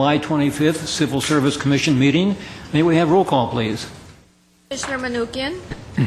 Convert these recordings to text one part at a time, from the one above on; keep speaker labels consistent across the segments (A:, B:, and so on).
A: July 25th Civil Service Commission meeting. May we have roll call, please?
B: Commissioner Manukian,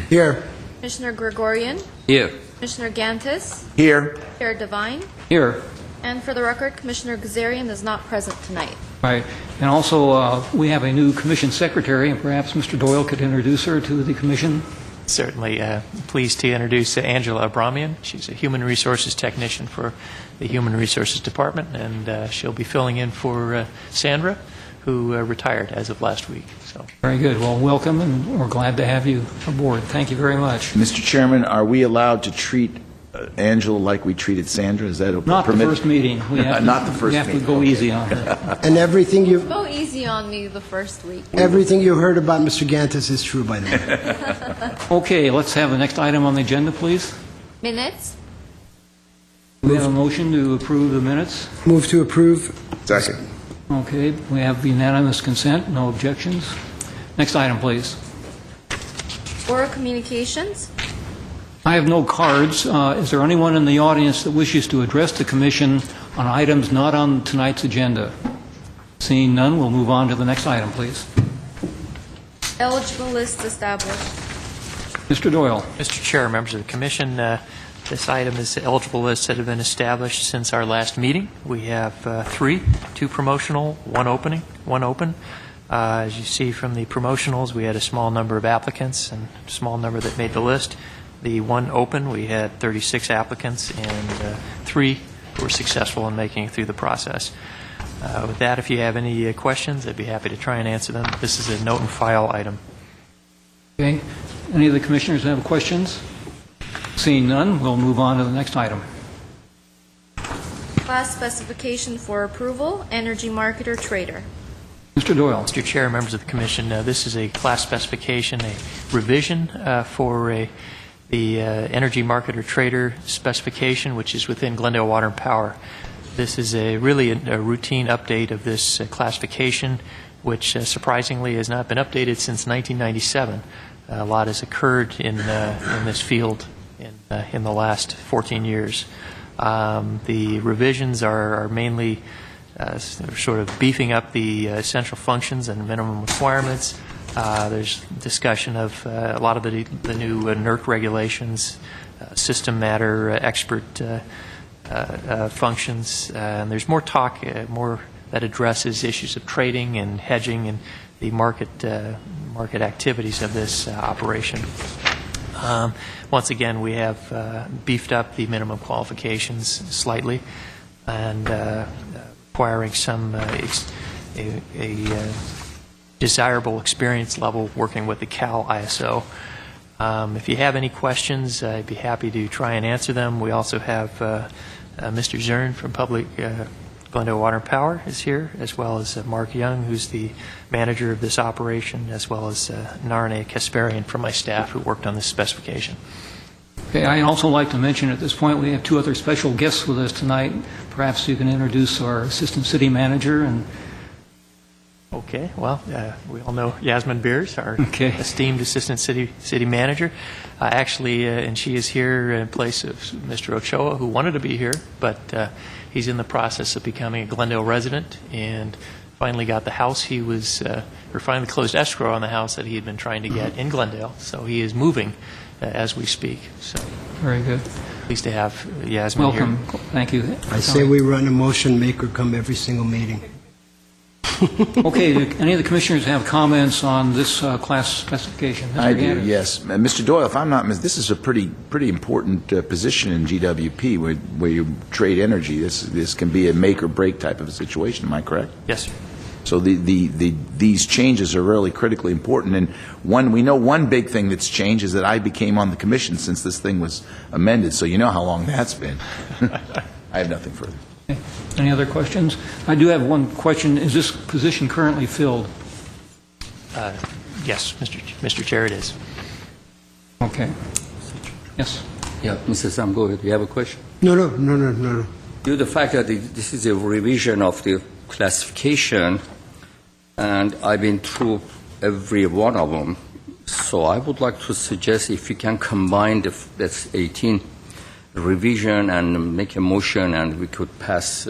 C: Here.
B: Commissioner Gregorian,
D: Here.
B: Commissioner Gantis,
C: Here.
B: Chair Devine,
A: Here.
B: and for the record, Commissioner Gazarian is not present tonight.
A: Right. And also, we have a new commission secretary, and perhaps Mr. Doyle could introduce her to the commission.
E: Certainly pleased to introduce Angela Abramian. She's a human resources technician for the Human Resources Department, and she'll be filling in for Sandra, who retired as of last week. So.
A: Very good. Well, welcome, and we're glad to have you aboard. Thank you very much.
C: Mr. Chairman, are we allowed to treat Angela like we treated Sandra? Is that
A: Not
C: permitted?
A: the first meeting. We have to,
C: Not the first
A: we have
C: meeting.
A: to go
C: Okay.
A: easy on her.
F: And everything you
B: Go easy on me the first week.
F: heard about Mr. Gantis is true, by the way.
A: Okay, let's have the next item on the agenda, please.
B: Minutes?
A: We have a motion to approve the minutes.
F: Move to approve.
C: Second.
A: Okay, we have unanimous consent, no objections. Next item, please.
B: Oral communications?
A: I have no cards. Is there anyone in the audience that wishes to address the commission on items not on tonight's agenda? Seeing none, we'll move on to the next item, please.
B: Eligible list established.
A: Mr. Doyle.
E: Mr. Chair, members of the Commission, this item is the eligible lists that have been established since our last meeting. We have two promotional, one open. As you see from the promotionals, we had a small number of applicants and a small number that made the list. The one open, we had 36 applicants, and 3 were successful in making it through the process. With that, if you have any questions, I'd be happy to try and answer them. This is a note and file item.
A: Okay. Any of the commissioners have questions? Seeing none, we'll move on to the next item.
B: Class specification for approval, energy marketer trader.
A: Mr. Doyle.
E: Mr. Chair, members of the Commission, this is a class specification, a revision for the energy marketer trader specification, which is within Glendale Water and Power. This is really a routine update of this classification, which surprisingly has not been updated since 1997. A lot has occurred in this field in the last 14 years. The revisions are mainly sort of beefing up the essential functions and minimum requirements. There's discussion of a lot of the new NERC regulations, system matter, expert functions, and there's more talk, more that addresses issues of trading and hedging and the market activities of this operation. Once again, we have beefed up the minimum qualifications slightly, and requiring some a desirable experience level working with the Cal ISO. If you have any questions, I'd be happy to try and answer them. We also have Mr. Zern from Glendale Water and Power is here, as well as Mark Young, who's the manager of this operation, as well as Narne Kasparian from my staff who worked on this specification.
A: Okay, I'd also like to mention at this point we have 2 other special guests with us tonight. Perhaps you can introduce our assistant city manager. And
E: Okay, well, we all know Yasmin Beers, our
A: Okay.
E: esteemed assistant city manager. And she is here in place of Mr. Ochoa, who wanted to be here, but he's in the process of becoming a Glendale resident and finally got the house he was, or finally closed escrow on the house that he had been trying to get in Glendale. So he is moving as we speak. So
A: very good.
E: pleased to have Yasmin here.
A: Welcome. Thank you.
F: I say we run a motion, make her come every single meeting.
A: Okay, do any of the commissioners have comments on this class specification? Mr.
C: I do,
A: Gaddis?
C: yes. Mr. Doyle, if I'm not mistaken, this is a pretty important position in GWP where you trade energy. This can be a make or break type of a situation. Am I correct?
E: Yes, sir.
C: So these changes are really critically important. And we know one big thing that's changed is that I became on the commission since this thing was amended. So you know how long that's been. I have nothing further.
A: Okay. Any other questions? I do have one question. Is this position currently filled?
E: Yes, Mr. Chair, it is.
A: Okay. Yes.
D: Yeah, Mr. Samgo, do you have a question?
F: No.
D: Due to the fact that this is a revision of the classification, and I've been through every one of them, so I would like to suggest if you can combine that's 18 revision and make a motion, and we could pass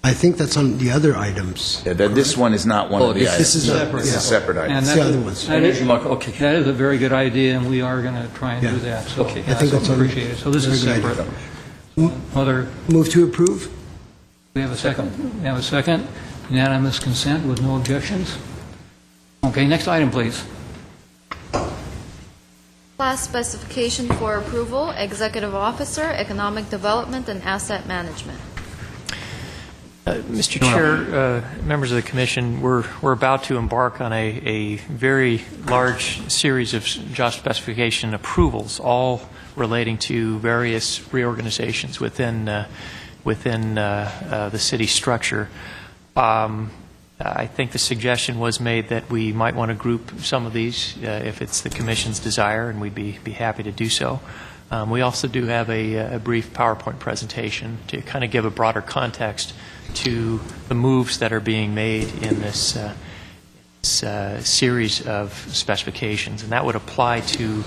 F: I think that's on the other items.
C: Yeah, this one is not one
D: Oh,
C: of the
D: this
C: items.
F: is separate,
C: It's
F: yeah.
C: a separate item.
A: And
F: It's the other ones.
A: that is,
D: Energy market, okay.
A: that is a very good idea, and we are going to try and do
F: Yeah.
A: that. So,
D: Okay.
A: yeah,
F: I think
A: so
F: that's on-
A: appreciated. So this is
F: very good
A: separate.
F: idea.
A: Other,
F: Move to approve?
A: we have a second? We have a second. Unanimous consent with no objections? Okay, next item, please.
B: Class specification for approval, Executive Officer, Economic Development and Asset Management.
E: Mr. Chair, members of the Commission, we're about to embark on a very large series of job specification approvals, all relating to various reorganizations within the city structure. I think the suggestion was made that we might want to group some of these if it's the Commission's desire, and we'd be happy to do so. We also do have a brief PowerPoint presentation to kind of give a broader context to the moves that are being made in this series of specifications, and that would apply to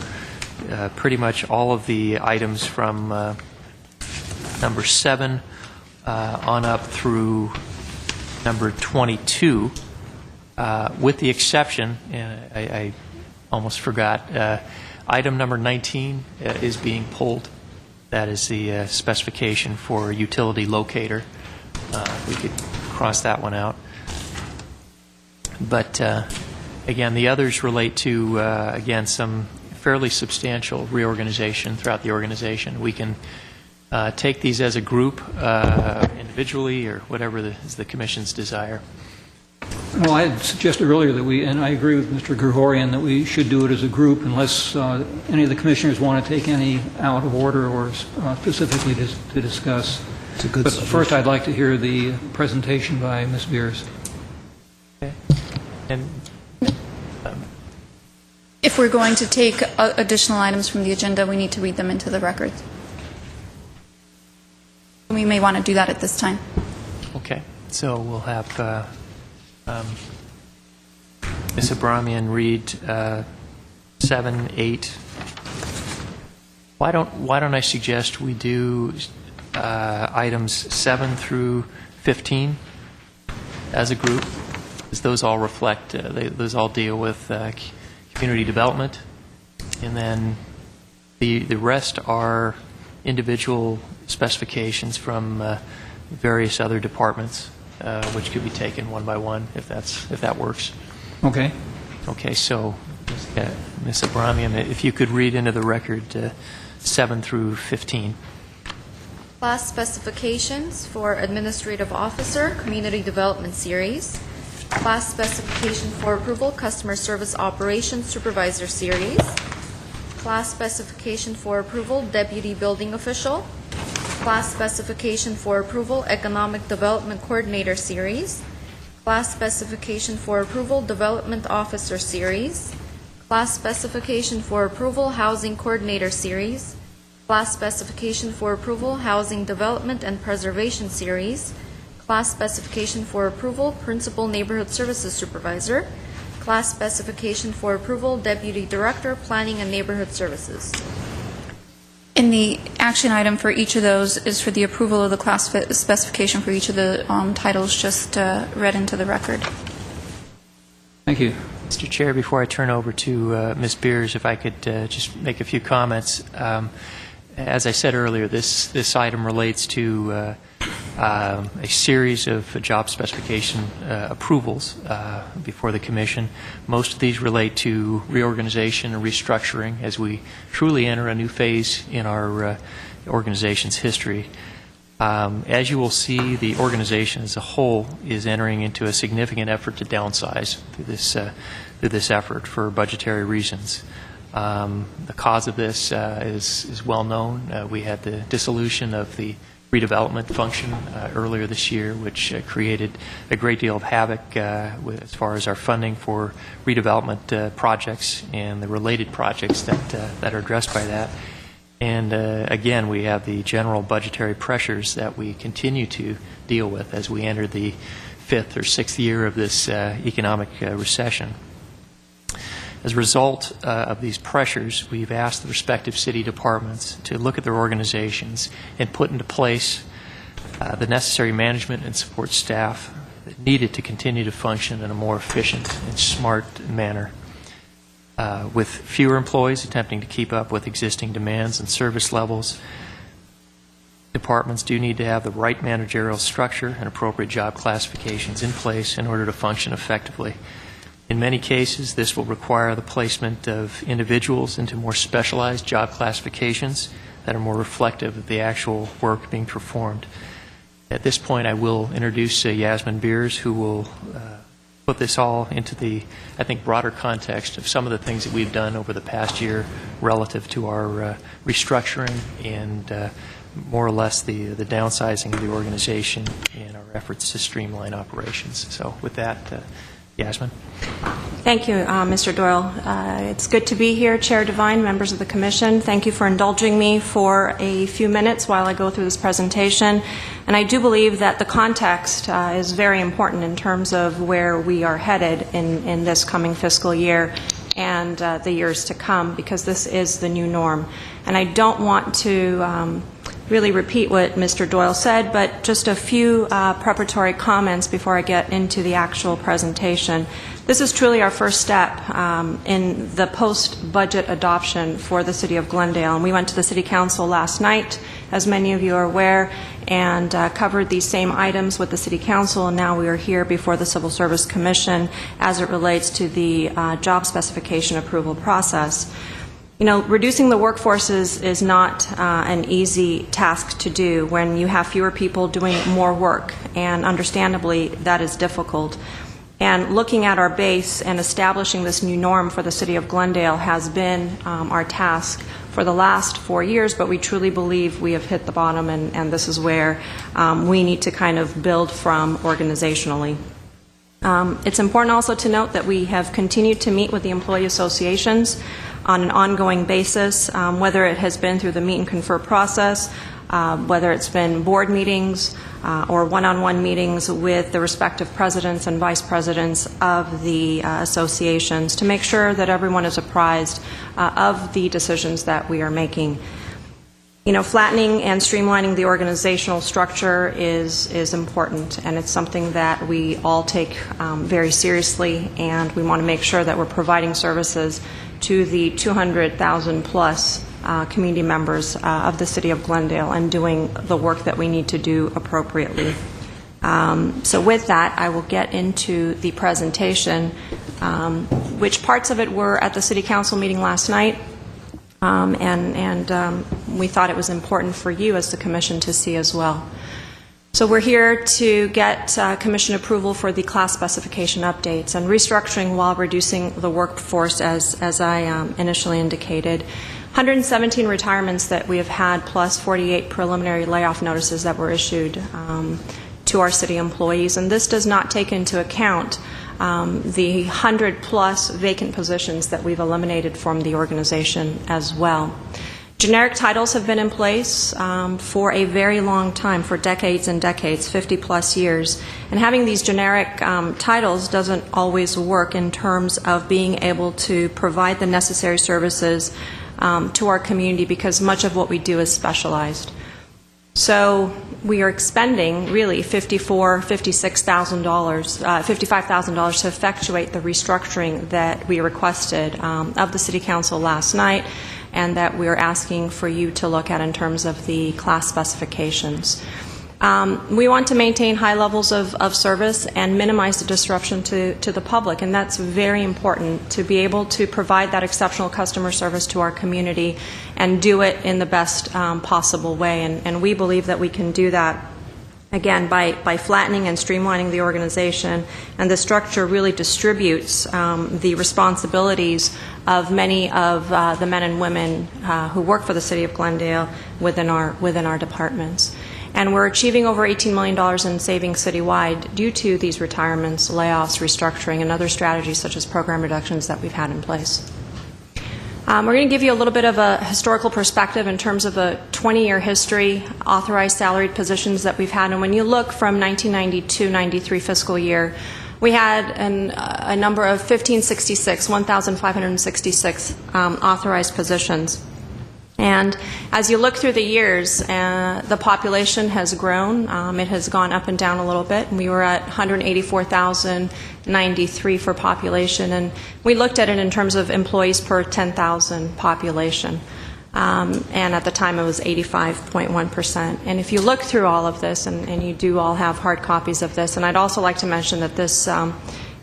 E: pretty much all of the items from number 7 on up through number 22, with the exception, and I almost forgot, item number 19 is being pulled. That is the specification for utility locator. We could cross that one out. But again, the others relate to, again, some fairly substantial reorganization throughout the organization. We can take these as a group, individually, or whatever is the Commission's desire.
A: Well, I had suggested earlier that we, and I agree with Mr. Gregorian, that we should do it as a group unless any of the commissioners want to take any out of order or specifically to discuss.
F: It's a good
A: But
F: suggestion.
A: first, I'd like to hear the presentation by Ms. Beers.
E: Okay. And
G: If we're going to take additional items from the agenda, we need to read them into the record. We may want to do that at this time.
E: okay, so we'll have Ms. Abramian read 7, 8. Why don't I suggest we do items 7 through 15 as a group, because those all reflect, those all deal with community development, and then the rest are individual specifications from various other departments, which could be taken one by one if that works.
A: Okay.
E: Okay, so Ms. Abramian, if you could read into the record 7 through 15.
B: Class specifications for Administrative Officer, Community Development Series. Class specification for approval, Customer Service Operations Supervisor Series. Class specification for approval, Deputy Building Official. Class specification for approval, Economic Development Coordinator Series. Class specification for approval, Development Officer Series. Class specification for approval, Housing Coordinator Series. Class specification for approval, Housing Development and Preservation Series. Class specification for approval, Principal Neighborhood Services Supervisor. Class specification for approval, Deputy Director, Planning and Neighborhood Services.
G: And the action item for each of those is for the approval of the class specification for each of the titles just read into the record.
A: Thank you.
E: Mr. Chair, before I turn over to Ms. Beers, if I could just make a few comments. As I said earlier, this item relates to a series of job specification approvals before the Commission. Most of these relate to reorganization and restructuring as we truly enter a new phase in our organization's history. As you will see, the organization as a whole is entering into a significant effort to downsize through this effort for budgetary reasons. The cause of this is well known. We had the dissolution of the redevelopment function earlier this year, which created a great deal of havoc as far as our funding for redevelopment projects and the related projects that are addressed by that. And again, we have the general budgetary pressures that we continue to deal with as we enter the 5th or 6th year of this economic recession. As a result of these pressures, we've asked the respective city departments to look at their organizations and put into place the necessary management and support staff needed to continue to function in a more efficient and smart manner. With fewer employees attempting to keep up with existing demands and service levels, departments do need to have the right managerial structure and appropriate job classifications in place in order to function effectively. In many cases, this will require the placement of individuals into more specialized job classifications that are more reflective of the actual work being performed. At this point, I will introduce Yasmin Beers, who will put this all into the, I think, broader context of some of the things that we've done over the past year relative to our restructuring and more or less the downsizing of the organization and our efforts to streamline operations. So with that, Yasmin.
H: Thank you, Mr. Doyle. It's good to be here, Chair Devine, members of the Commission. Thank you for indulging me for a few minutes while I go through this presentation. And I do believe that the context is very important in terms of where we are headed in this coming fiscal year and the years to come, because this is the new norm. And I don't want to really repeat what Mr. Doyle said, but just a few preparatory comments before I get into the actual presentation. This is truly our first step in the post-budget adoption for the City of Glendale. And we went to the City Council last night, as many of you are aware, and covered these same items with the City Council, and now we are here before the Civil Service Commission as it relates to the job specification approval process. You know, reducing the workforce is not an easy task to do when you have fewer people doing more work, and understandably that is difficult. And looking at our base and establishing this new norm for the City of Glendale has been our task for the last 4 years, but we truly believe we have hit the bottom, and this is where we need to kind of build from organizationally. It's important also to note that we have continued to meet with the employee associations on an ongoing basis, whether it has been through the meet and confer process, whether it's been board meetings or one-on-one meetings with the respective presidents and vice presidents of the associations to make sure that everyone is apprised of the decisions that we are making. You know, flattening and streamlining the organizational structure is important, and it's something that we all take very seriously, and we want to make sure that we're providing services to the 200,000 plus community members of the City of Glendale and doing the work that we need to do appropriately. So with that, I will get into the presentation, which parts of it were at the City Council meeting last night, and we thought it was important for you as the Commission to see as well. So we're here to get Commission approval for the class specification updates and restructuring while reducing the workforce, as I initially indicated. 117 retirements that we have had, plus 48 preliminary layoff notices that were issued to our city employees. And this does not take into account the 100-plus vacant positions that we've eliminated from the organization as well. Generic titles have been in place for a very long time, for decades and decades, 50-plus years. And having these generic titles doesn't always work in terms of being able to provide the necessary services to our community, because much of what we do is specialized. So we are expending really $55,000 to effectuate the restructuring that we requested of the City Council last night, and that we're asking for you to look at in terms of the class specifications. We want to maintain high levels of service and minimize the disruption to the public, and that's very important, to be able to provide that exceptional customer service to our community and do it in the best possible way. And we believe that we can do that, again, by flattening and streamlining the organization, and the structure really distributes the responsibilities of many of the men and women who work for the City of Glendale within our departments. And we're achieving over $18 million in savings citywide due to these retirements, layoffs, restructuring, and other strategies such as program reductions that we've had in place. We're going to give you a little bit of a historical perspective in terms of a 20-year history, authorized salaried positions that we've had. And when you look from 1992-93 fiscal year, we had a number of 1,566 authorized positions. And as you look through the years, the population has grown. It has gone up and down a little bit. We were at 184,093 for population, and we looked at it in terms of employees per 10,000 population. And at the time it was 85.1%. And if you look through all of this, and you do all have hard copies of this, and I'd also like to mention that this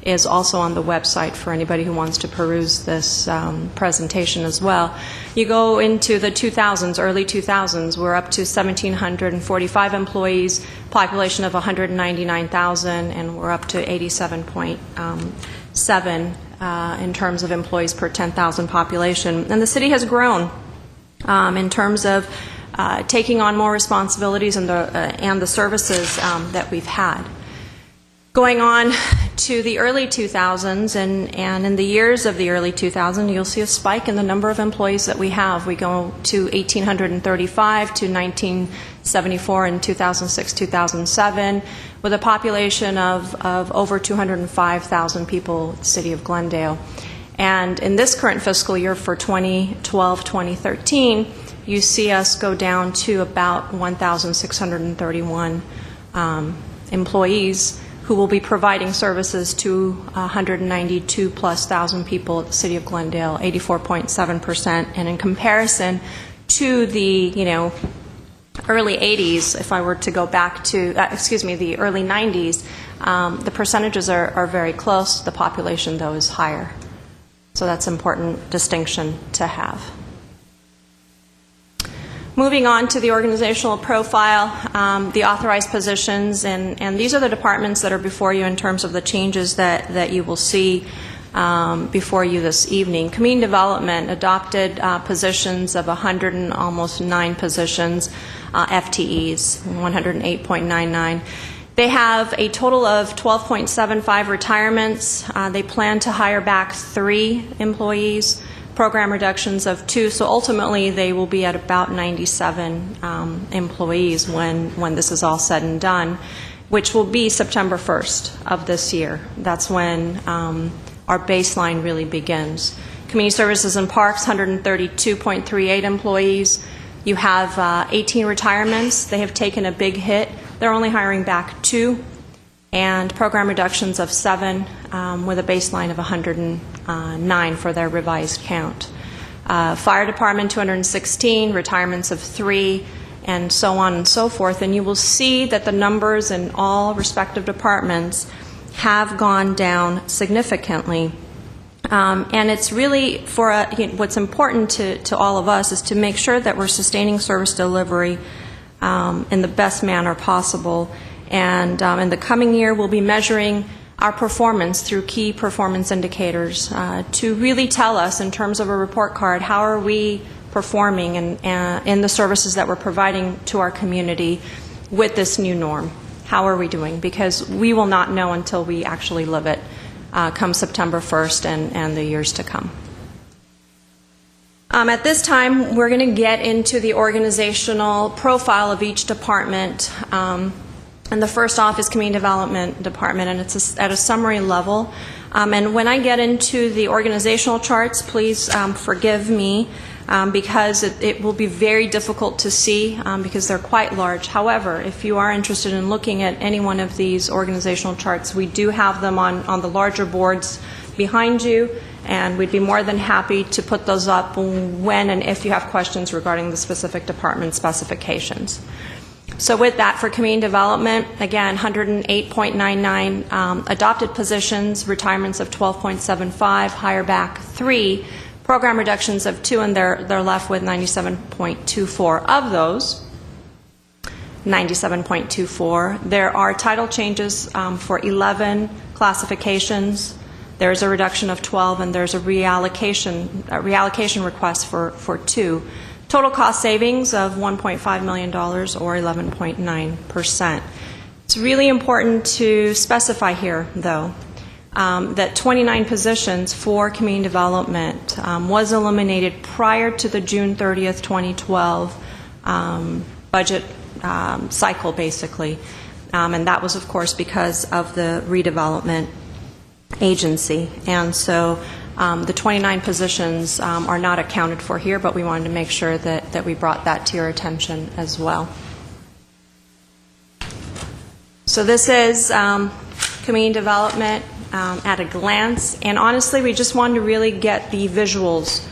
H: is also on the website for anybody who wants to peruse this presentation as well. You go into the 2000s, early 2000s, we're up to 1,745 employees, population of 199,000, and we're up to 87.7 in terms of employees per 10,000 population. And the city has grown in terms of taking on more responsibilities and the services that we've had. Going on to the early 2000s, and in the years of the early 2000s, you'll see a spike in the number of employees that we have. We go to 1,835 to 1974 and 2006, 2007, with a population of over 205,000 people in the city of Glendale. And in this current fiscal year for 2012-2013, you see us go down to about 1,631 employees who will be providing services to 192 plus thousand people at the city of Glendale, 84.7%. And in comparison to the, early 80s, if I were to go back to, the early 90s, the percentages are very close. The population, though, is higher. So that's an important distinction to have. Moving on to the organizational profile, the authorized positions, and these are the departments that are before you in terms of the changes that you will see before you this evening. Community Development adopted positions of 100 and almost 9 positions, FTEs, 108.99. They have a total of 12.75 retirements. They plan to hire back 3 employees, program reductions of 2, so ultimately they will be at about 97 employees when this is all said and done, which will be September 1st of this year. That's when our baseline really begins. Community Services and Parks, 132.38 employees. You have 18 retirements. They have taken a big hit. They're only hiring back 2, and program reductions of 7 with a baseline of 109 for their revised count. Fire Department, 216, retirements of 3, and so on and so forth. And you will see that the numbers in all respective departments have gone down significantly. And it's really what's important to all of us is to make sure that we're sustaining service delivery in the best manner possible. And in the coming year, we'll be measuring our performance through key performance indicators to really tell us, in terms of a report card, how are we performing in the services that we're providing to our community with this new norm. How are we doing? Because we will not know until we actually live it come September 1st and the years to come. At this time, we're going to get into the organizational profile of each department. And the first off is Community Development Department, and it's at a summary level. And when I get into the organizational charts, please forgive me because it will be very difficult to see because they're quite large. However, if you are interested in looking at any one of these organizational charts, we do have them on the larger boards behind you, and we'd be more than happy to put those up when and if you have questions regarding the specific department specifications. So with that, for community development, again, 108.99 adopted positions, retirements of 12.75, hire back 3, program reductions of 2, and they're left with 97.24. Of those, 97.24, there are title changes for 11 classifications. There's a reduction of 12, and there's a reallocation request for 2. Total cost savings of $1.5 million, or 11.9%. It's really important to specify here, though, that 29 positions for community development was eliminated prior to the June 30th, 2012 budget cycle, basically. And that was, of course, because of the redevelopment agency. And so The 29 positions are not accounted for here, but we wanted to make sure that we brought that to your attention as well. So this is community development at a glance, and honestly, we just wanted to really get the visuals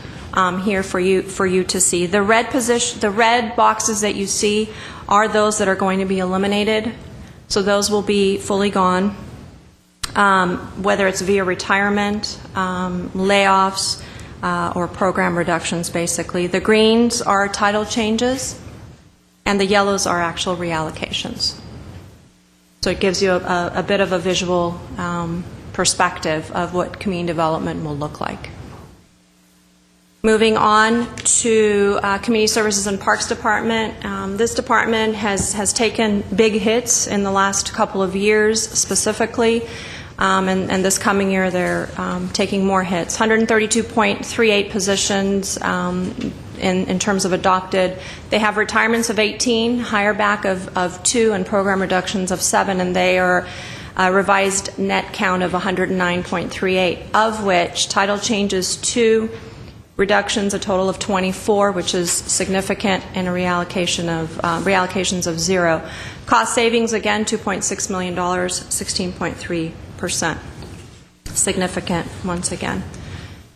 H: here for you to see. The red boxes that you see are those that are going to be eliminated, so those will be fully gone, whether it's via retirement, layoffs, or program reductions, basically. The greens are title changes, and the yellows are actual reallocations. So it gives you a bit of a visual perspective of what community development will look like. Moving on to Community Services and Parks Department. This department has taken big hits in the last couple of years specifically, and this coming year they're taking more hits. 132.38 positions in terms of adopted. They have retirements of 18, hire back of 2, and program reductions of 7, and they are a revised net count of 109.38, of which title changes 2, reductions a total of 24, which is significant, and a reallocations of 0. Cost savings, again, $2.6 million, 16.3%. Significant, once again.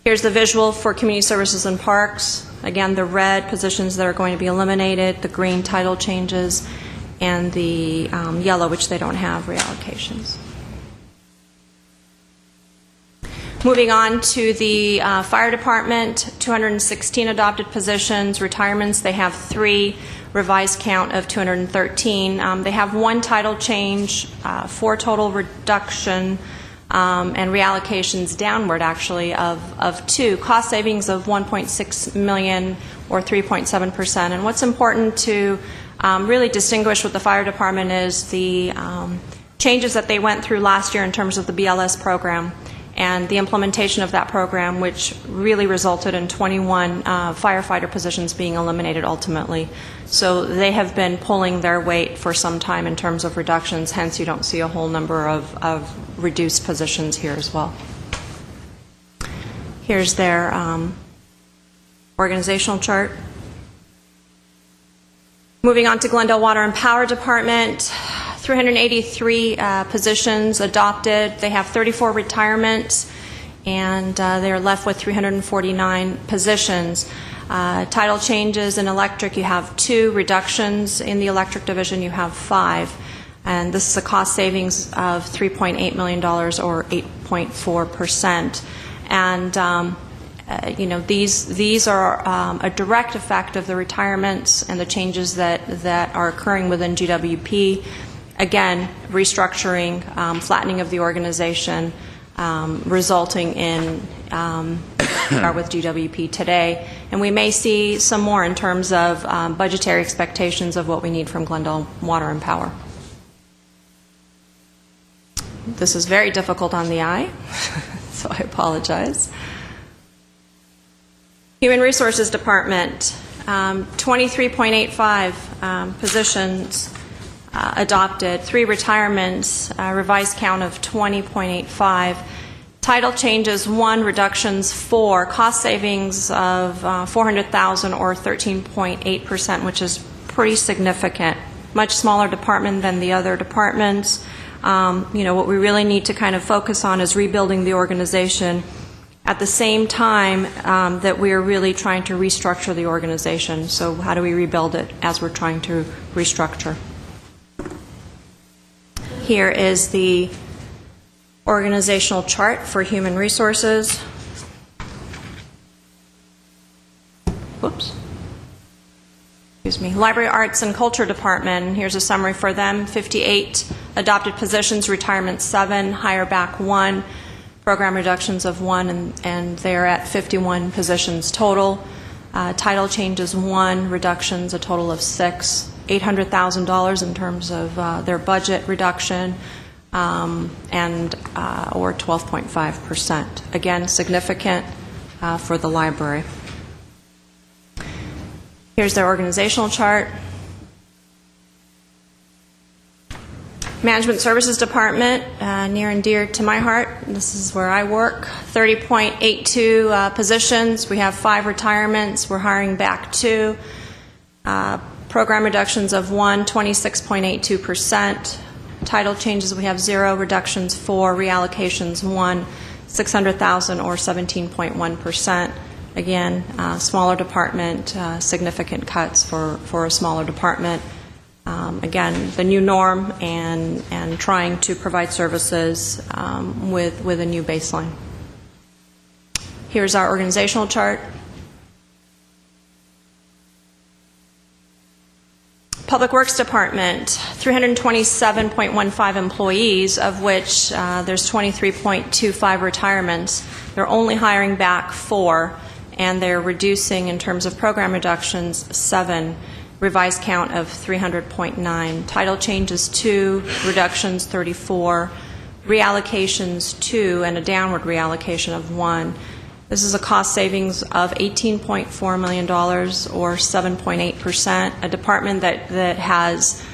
H: Here's the visual for Community Services and Parks. Again, the red positions that are going to be eliminated, the green title changes, and the yellow, which they don't have reallocations. Moving on to the Fire Department, 216 adopted positions. Retirements, they have 3, revised count of 213. They have 1 title change, 4 total reduction, and reallocations downward, actually, of 2. Cost savings of $1.6 million, or 3.7%. And what's important to really distinguish with the Fire Department is the changes that they went through last year in terms of the BLS program and the implementation of that program, which really resulted in 21 firefighter positions being eliminated ultimately. So they have been pulling their weight for some time in terms of reductions, hence you don't see a whole number of reduced positions here as well. Here's their organizational chart. Moving on to Glendale Water and Power Department, 383 positions adopted. They have 34 retirements, and they're left with 349 positions. Title changes in electric, you have 2. Reductions in the electric division, you have 5. And this is a cost savings of $3.8 million, or 8.4%. And these are a direct effect of the retirements and the changes that are occurring within GWP. Again, restructuring, flattening of the organization, resulting in are with GWP today. And we may see some more in terms of budgetary expectations of what we need from Glendale Water and Power. This is very difficult on the eye, so I apologize. Human Resources Department, 23.85 positions adopted, 3 retirements, revised count of 20.85. Title changes 1, reductions 4, cost savings of $400,000 or 13.8%, which is pretty significant. Much smaller department than the other departments. What we really need to kind of focus on is rebuilding the organization at the same time that we are really trying to restructure the organization. So how do we rebuild it as we're trying to restructure? Here is the organizational chart for Human Resources. Whoops. Excuse me. Library, Arts, and Culture Department. Here's a summary for them. 58 adopted positions, retirement 7, hire back 1, program reductions of 1, and they're at 51 positions total. Title changes 1, reductions a total of 6. $800,000 in terms of their budget reduction, or 12.5%. Again, significant for the library. Here's their organizational chart. Management Services Department, near and dear to my heart. This is where I work. 30.82 positions. We have 5 retirements. We're hiring back 2. Program reductions of 1, 26.82%. Title changes, we have 0. Reductions 4. Reallocations 1, 600,000 or 17.1%. Again, smaller department, significant cuts for a smaller department. Again, the new norm and trying to provide services with a new baseline. Here's our organizational chart. Public Works Department, 327.15 employees, of which there's 23.25 retirements. They're only hiring back 4, and they're reducing, in terms of program reductions, 7. Revised count of 300.9. Title changes 2, reductions 34, reallocations 2, and a downward reallocation of 1. This is a cost savings of $18.4 million, or 7.8%. A department that has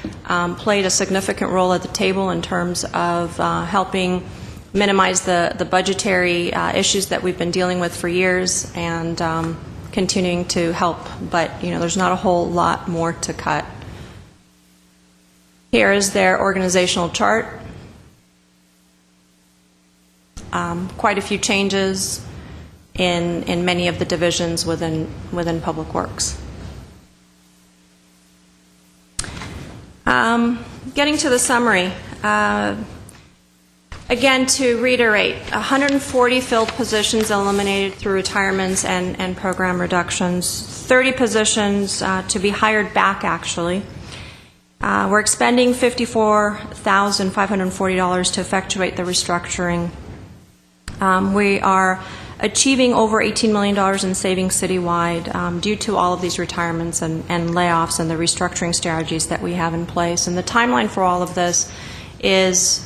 H: played a significant role at the table in terms of helping minimize the budgetary issues that we've been dealing with for years, and continuing to help, but there's not a whole lot more to cut. Here is their organizational chart. Quite a few changes in many of the divisions within Public Works. Getting to the summary. Again, to reiterate, 140 filled positions eliminated through retirements and program reductions, 30 positions to be hired back, actually. We're expending $54,540 to effectuate the restructuring. We are achieving over $18 million in savings citywide due to all of these retirements and layoffs and the restructuring strategies that we have in place. And the timeline for all of this is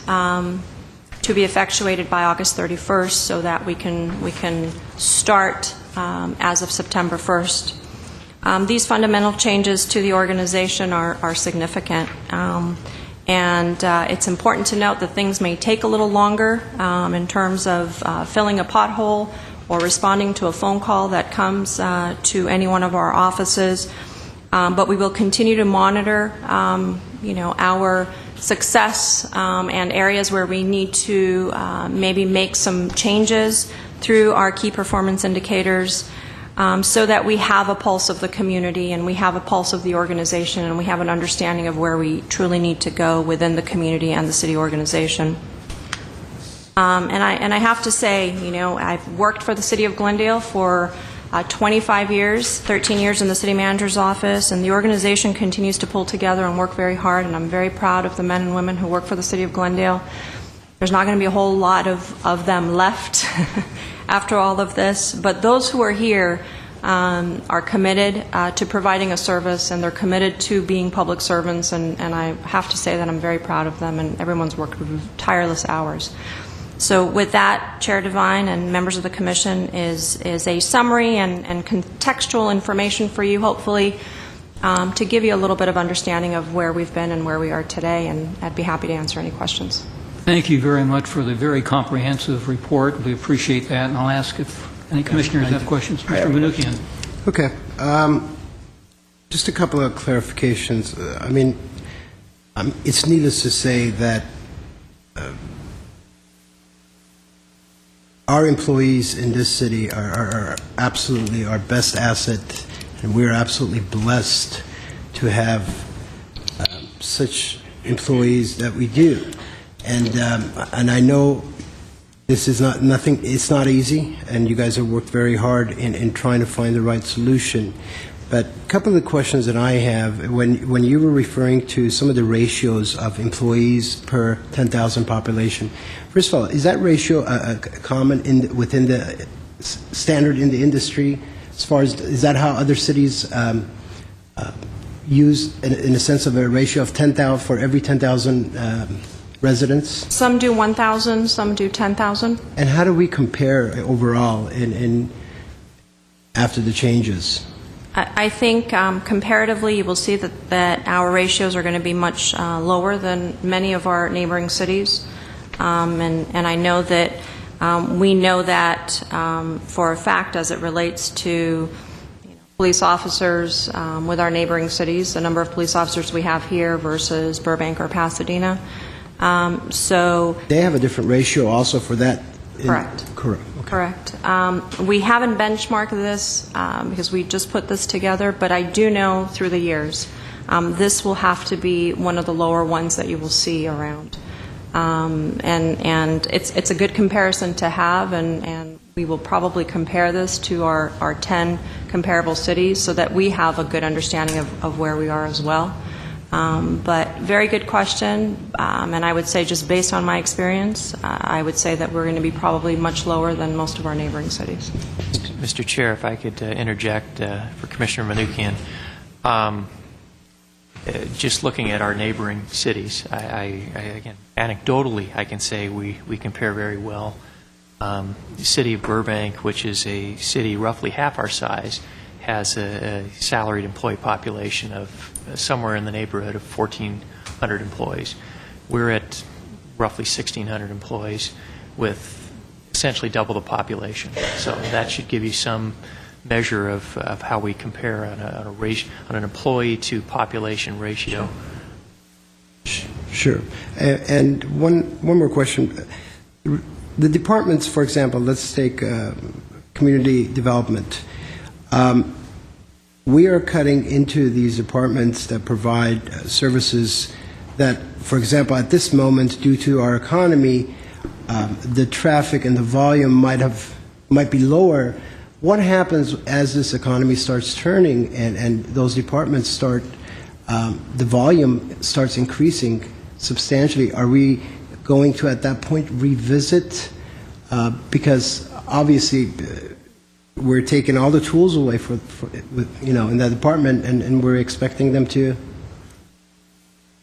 H: to be effectuated by August 31st, so that we can start as of September 1st. These fundamental changes to the organization are significant, and it's important to note that things may take a little longer in terms of filling a pothole or responding to a phone call that comes to any one of our offices, but we will continue to monitor our success and areas where we need to maybe make some changes through our key performance indicators, so that we have a pulse of the community and we have a pulse of the organization and we have an understanding of where we truly need to go within the community and the city organization. And I have to say, I've worked for the City of Glendale for 25 years, 13 years in the city manager's office, and the organization continues to pull together and work very hard, and I'm very proud of the men and women who work for the City of Glendale. There's not going to be a whole lot of them left after all of this, but those who are here are committed to providing a service, and they're committed to being public servants, and I have to say that I'm very proud of them, and everyone's worked with tireless hours. So with that, Chair Devine and members of the Commission, is a summary and contextual information for you, hopefully, to give you a little bit of understanding of where we've been and where we are today, and I'd be happy to answer any questions.
A: Thank you very much for the very comprehensive report. We appreciate that, and I'll ask if any commissioners have questions. Mr. Manukian.
F: Okay. Just a couple of clarifications. It's needless to say that our employees in this city are absolutely our best asset, and we're absolutely blessed to have such employees that we do. And I know this is nothing. It's not easy, and you guys have worked very hard in trying to find the right solution. But a couple of the questions that I have, when you were referring to some of the ratios of employees per 10,000 population, first of all, is that ratio common within the standard in the industry? As far as, is that how other cities use, in a sense of a ratio of 10,000 for every 10,000 residents?
H: Some do 1,000, some do 10,000.
F: And how do we compare overall in after the changes?
H: I think comparatively, you will see that our ratios are going to be much lower than many of our neighboring cities. And I know that we know that for a fact as it relates to police officers with our neighboring cities, the number of police officers we have here versus Burbank or Pasadena. So
F: They have a different ratio also for that?
H: Correct.
F: Correct.
H: Correct. We haven't benchmarked this because we just put this together, but I do know through the years this will have to be one of the lower ones that you will see around. And it's a good comparison to have, and we will probably compare this to our 10 comparable cities so that we have a good understanding of where we are as well. But very good question, and I would say just based on my experience, I would say that we're going to be probably much lower than most of our neighboring cities.
E: Mr. Chair, if I could interject for Commissioner Manukian. Just looking at our neighboring cities, again, anecdotally, I can say we compare very well. The city of Burbank, which is a city roughly half our size, has a salaried employee population of somewhere in the neighborhood of 1,400 employees. We're at roughly 1,600 employees with essentially double the population. So that should give you some measure of how we compare on an employee to population ratio.
F: Sure. And one more question. The departments, for example, let's take community development. We are cutting into these departments that provide services that, for example, at this moment, due to our economy, the traffic and the volume might be lower. What happens as this economy starts turning and those departments start, the volume starts increasing substantially? Are we going to, at that point, revisit? Because obviously, we're taking all the tools away in that department, and we're expecting them to.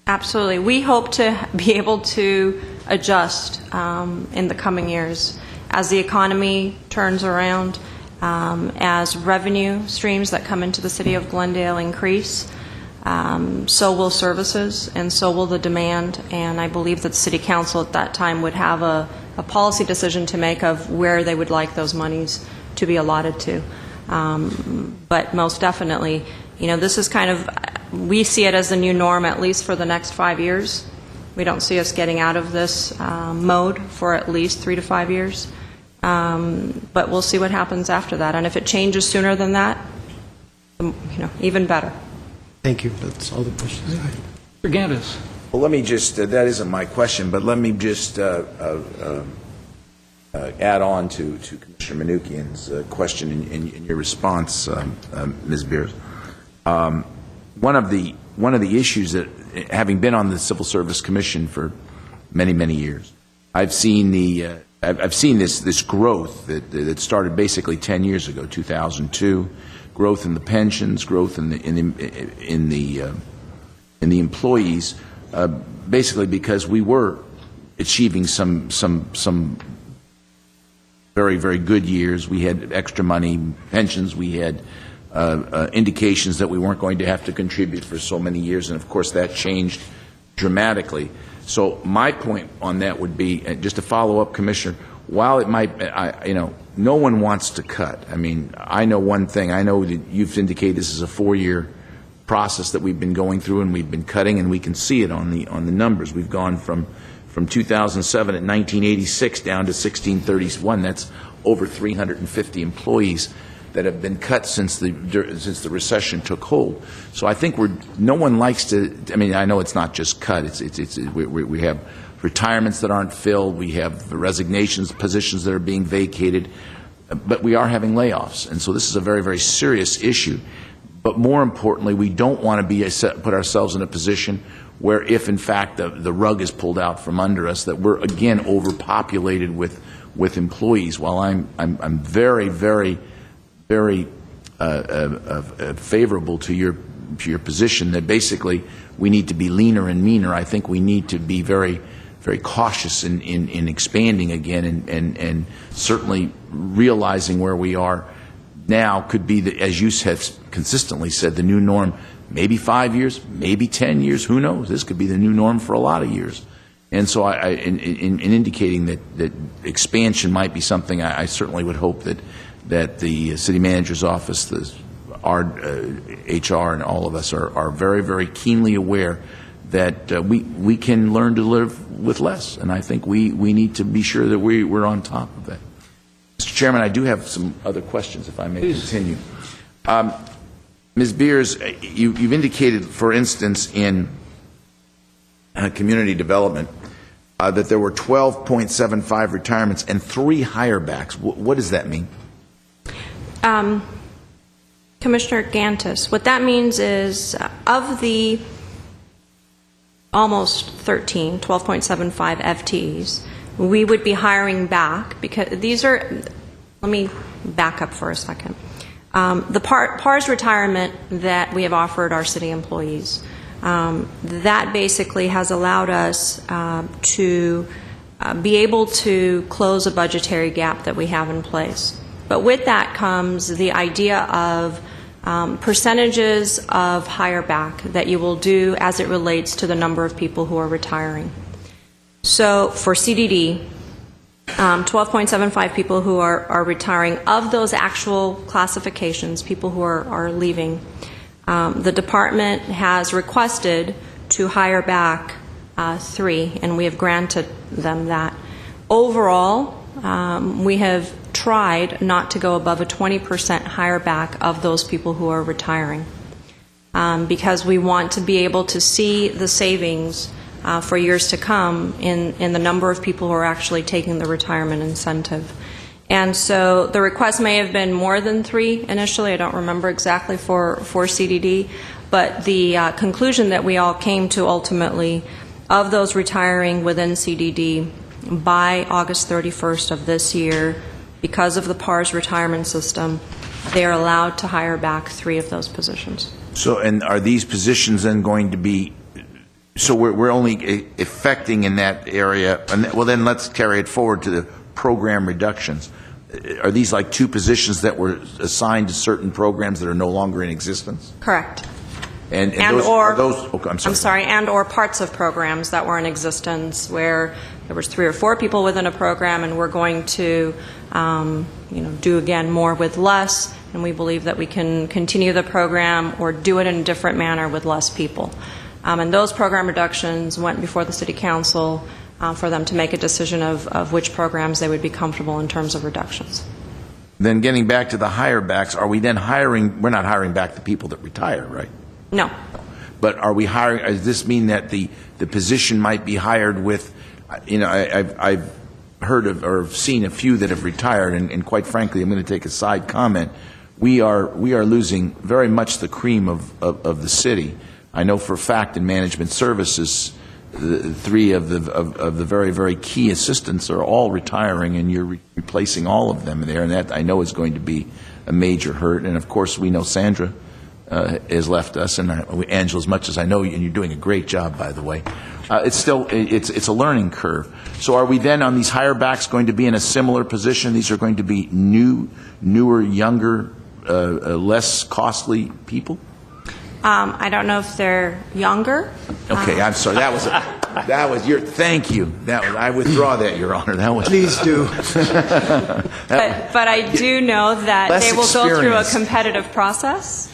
H: Absolutely. We hope to be able to adjust in the coming years as the economy turns around, as revenue streams that come into the city of Glendale increase. So will services, and so will the demand. And I believe that the City Council at that time would have a policy decision to make of where they would like those monies to be allotted to. But most definitely, this is kind of, we see it as the new norm, at least for the next 5 years. We don't see us getting out of this mode for at least 3 to 5 years. But we'll see what happens after that. And if it changes sooner than that, even better.
F: Thank you. That's all the questions I have.
A: Mr. Gandis.
C: Well, let me just, that isn't my question, but let me just add on to Commissioner Manukian's question in your response, Ms. Beers. One of the issues that, having been on the Civil Service Commission for many years, I've seen this growth that started basically 10 years ago, 2002, growth in the pensions, growth in the employees, basically because we were achieving some very good years. We had extra money, pensions. We had indications that we weren't going to have to contribute for so many years, and of course that changed dramatically. So my point on that would be, just to follow up, Commissioner, while it might, no one wants to cut. I mean, I know one thing. I know that you've indicated this is a 4-year process that we've been going through, and we've been cutting, and we can see it on the numbers. We've gone from 2007 at 1986 down to 1631. That's over 350 employees that have been cut since the recession took hold. So I think no one likes to. I mean, I know it's not just cut. We have retirements that aren't filled. We have resignations, positions that are being vacated, but we are having layoffs, and so this is a very serious issue. But more importantly, we don't want to put ourselves in a position where, if in fact the rug is pulled out from under us, that we're again overpopulated with employees. While I'm very favorable to your position that basically we need to be leaner and meaner, I think we need to be very cautious in expanding again, and certainly realizing where we are now could be, as you have consistently said, the new norm. Maybe 5 years, maybe 10 years, who knows? This could be the new norm for a lot of years. And so in indicating that expansion might be something, I certainly would hope that the city manager's office, our HR, and all of us are very, very keenly aware that we can learn to live with less. And I think we need to be sure that we're on top of that. Mr. Chairman, I do have some other questions, if I may continue. Ms. Beers, you've indicated, for instance, in community development, that there were 12.75 retirements and 3 hire-backs. What does that mean?
H: Commissioner Gantis, what that means is of the almost 12.75 FTEs, we would be hiring back, because these are, let me back up for a second. The PARS retirement that we have offered our city employees, that basically has allowed us to be able to close a budgetary gap that we have in place. But with that comes the idea of percentages of hire back that you will do as it relates to the number of people who are retiring. So for CDD, 12.75 people who are retiring. Of those actual classifications, people who are leaving, the department has requested to hire back 3, and we have granted them that. Overall, we have tried not to go above a 20% hire back of those people who are retiring, because we want to be able to see the savings for years to come in the number of people who are actually taking the retirement incentive. And so the request may have been more than 3 initially. I don't remember exactly for CDD, but the conclusion that we all came to ultimately, of those retiring within CDD by August 31st of this year, because of the PARS retirement system, they are allowed to hire back 3 of those positions.
C: So, and are these positions then going to be, so we're only affecting in that area, and well then let's carry it forward to the program reductions. Are these like 2 positions that were assigned to certain programs that are no longer in existence?
H: Correct.
C: And
H: and
C: those,
H: or,
C: okay, I'm sorry.
H: and or parts of programs that were in existence where there was 3 or 4 people within a program, and we're going to do again more with less, and we believe that we can continue the program or do it in a different manner with less people. And those program reductions went before the City Council for them to make a decision of which programs they would be comfortable in terms of reductions.
C: Then getting back to the hire backs, are we then hiring, we're not hiring back the people that retire, right?
H: No.
C: But are we hiring, does this mean that the position might be hired with, I've heard of or seen a few that have retired, and quite frankly, I'm going to take a side comment. We are losing very much the cream of the city. I know for a fact in management services, 3 of the very, very key assistants are all retiring, and you're replacing all of them there, and that I know is going to be a major hurt. And of course, we know Sandra has left us, and Angela, as much as I know you, and you're doing a great job, by the way. It's still it's a learning curve. So are we then on these hire backs going to be in a similar position? These are going to be newer, younger, less costly people?
H: I don't know if they're younger.
C: Okay, I'm sorry. That was your. Thank you. I withdraw that, Your Honor. That was.
F: Please do.
H: But I do know that
C: Less
H: they will go through a
C: experience.
H: competitive process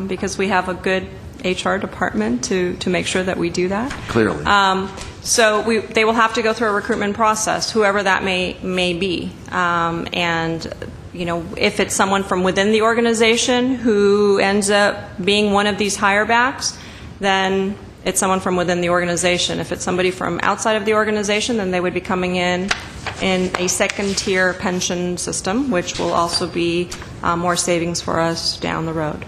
H: because we have a good HR department to make sure that we do that.
C: Clearly.
H: So they will have to go through a recruitment process, whoever that may be, and if it's someone from within the organization who ends up being one of these hire backs, then it's someone from within the organization. If it's somebody from outside of the organization, then they would be coming in a second-tier pension system, which will also be more savings for us down the road.